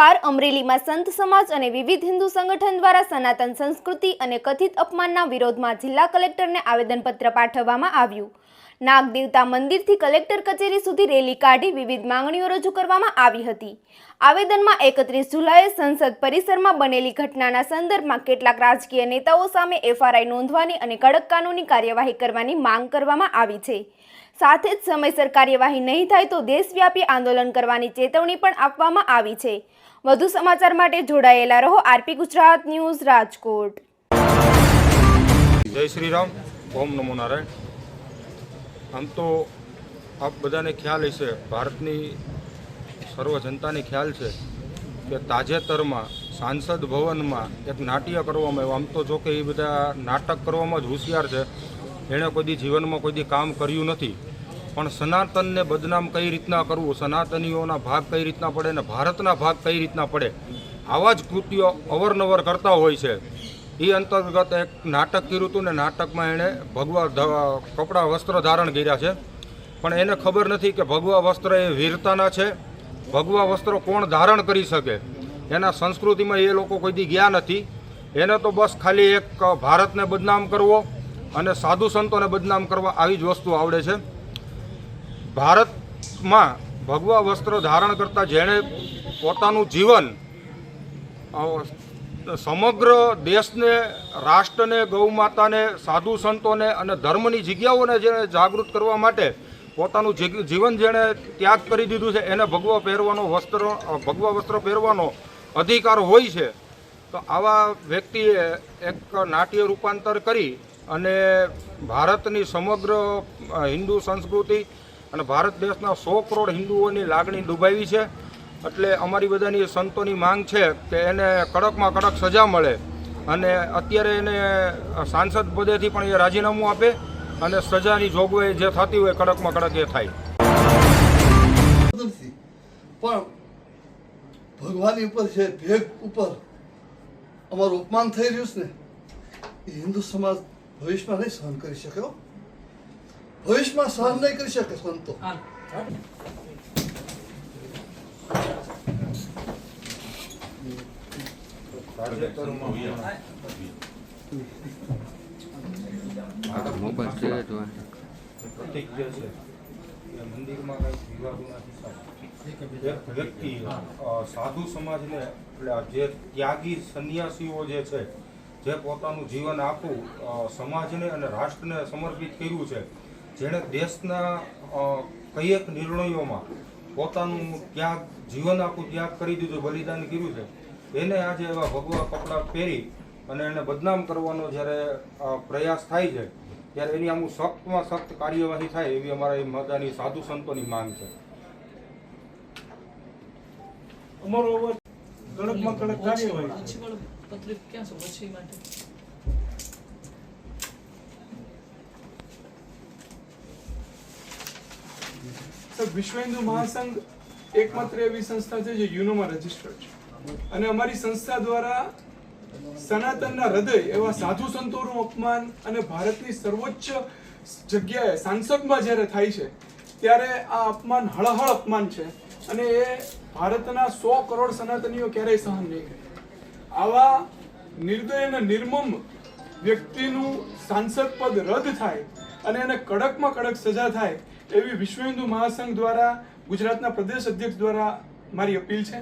નમસ્કાર। અમરેલીમાં સંત સમાજ અને વિવિધ હિન્દુ સંગઠન દ્વારા સનાતન સંસ્કૃતિ અને કથિત અપમાનના વિરોધમાં જિલ્લા કલેક્ટરને આવેદનપત્ર પાઠવવામાં આવ્યું। નાગદેવતા મંદિરથી કલેક્ટર કચેરી સુધી રેલી કાઢી વિવિધ માંગણીઓ રજૂ કરવામાં આવી હતી। આવેદનમાં 31 જુલાઈએ સંસદ પરિસરમાં બનેલી ઘટનાના સંદર્ભમાં કેટલાક રાજકીય નેતાઓ સામે FRI નોંધવાની અને કડક કાનૂની કાર્યવાહી કરવાની માંગ કરવામાં આવી છે। સાથે જ સમયસર કાર્યવાહી નહીં થાય તો દેશવ્યાપી આંદોલન કરવાની ચેતવણી પણ આપવામાં આવી છે। વધુ સમાચાર માટે જોડાયેલા રહો RP ગુજરાત ન્યૂઝ રાજકોટ। જય શ્રી રામ, ઓમ નમો નારાયણ। આમ તો આપ બધાને ખ્યાલ હશે, ભારતની સર્વ જનતાને ખ્યાલ છે કે તાજેતરમાં સાંસદ ભવનમાં એક નાટ્ય કરવામાં આવ્યું। આમ તો જો કે એ બધા નાટક કરવામાં જ હોશિયાર છે, એણે કોઈ દી જીવનમાં કોઈ દી કામ કર્યું નથી, પણ સનાતનને બદનામ કઈ રીતના કરવું, સનાતનીઓના ભાગ કઈ રીતના પડે ને ભારતના ભાગ કઈ રીતના પડે, આવા જ કૃત્યો અવરનવર કરતા હોય છે। એ અંતર્ગત એક નાટક કર્યું હતું ને નાટકમાં એણે ભગવા કપડાં વસ્ત્ર ધારણ કર્યા છે, પણ એને ખબર નથી કે ભગવા વસ્ત્ર એ વીરતાના છે। ભગવા વસ્ત્રો કોણ ધારણ કરી શકે, એના સંસ્કૃતિમાં એ લોકો કોઈ દી ગયા નથી। એને તો બસ ખાલી એક ભારતને બદનામ કરવો અને સાધુ સંતોને બદનામ કરવા, આવી જ વસ્તુ આવડે છે। ભારતમાં ભગવા વસ્ત્ર ધારણ કરતા જેણે પોતાનું જીવન સમગ્ર દેશને, રાષ્ટ્રને, ગૌમાતાને, સાધુ સંતોને અને ધર્મની જગ્યાઓને જેણે જાગૃત કરવા માટે પોતાનું જીવન જેણે ત્યાગ કરી દીધું છે, એને ભગવા વસ્ત્ર પહેરવાનો અધિકાર હોય છે। તો આવા વ્યક્તિએ એક નાટ્ય રૂપાંતર કરી અને ભારતની સમગ્ર હિન્દુ સંસ્કૃતિ અને ભારત દેશના 100 કરોડ હિન્દુઓની લાગણી દુભાવી છે। એટલે અમારી બધાની સંતોની માંગ છે કે એને કડકમાં કડક સજા મળે અને અત્યારે એને સાંસદ પદેથી પણ એ રાજીનામું આપે અને સજાની જોગવાઈ જે થતી હોય કડકમાં કડક એ થાય। પણ ભગવાનની ઉપર છે, ભેગ ઉપર અમારું અપમાન થઈ રહ્યું છે ને, એ હિન્દુ સમાજ ભવિષ્યમાં નહીં સહન કરી શકે। ભવિષ્યમાં સહન નહીં કરી શકે સંતો। મંદિરમાં કઈ વિવાદોના એક વ્યક્તિ સાધુ સમાજને, એટલે જે ત્યાગી સંન્યાસીઓ જે છે, જે પોતાનું જીવન આખું સમાજને અને રાષ્ટ્રને સમર્પિત કર્યું છે, જેણે દેશના કઈક નિર્ણયોમાં પોતાનું જીવન આખું ત્યાગ કરી દીધું, બલિદાન કર્યું છે, એને આજે એવા ભગવા કપડાં પહેરી અને એને બદનામ કરવાનો જ્યારે પ્રયાસ થાય છે, ત્યારે એની અમુક સખ્તમાં સખ્ત કાર્યવાહી થાય એવી અમારા મદાની સાધુ સંતોની માંગ છે। અમારો અવાજ કડકમાં કડક કાર્યવાહી। વિશ્વ હિન્દુ મહાસંઘ એકમાત્ર એવી સંસ્થા છે જે યુનોમાં રજીસ્ટર્ડ છે અને અમારી સંસ્થા દ્વારા સનાતનના હૃદય એવા સાધુ સંતોનું અપમાન અને ભારતની સર્વોચ્ચ જગ્યાએ સાંસદમાં જ્યારે થાય છે ત્યારે આ અપમાન હળહળ અપમાન છે અને એ ભારતના 100 કરોડ સનાતનીઓ ક્યારેય સહન નહીં કરે। આવા નિર્દય અને નિર્મમ વ્યક્તિનું સાંસદ પદ રદ થાય અને એને કડકમાં કડક સજા થાય એવી વિશ્વ હિન્દુ મહાસંઘ દ્વારા, ગુજરાતના પ્રદેશ અધ્યક્ષ દ્વારા મારી અપીલ છે।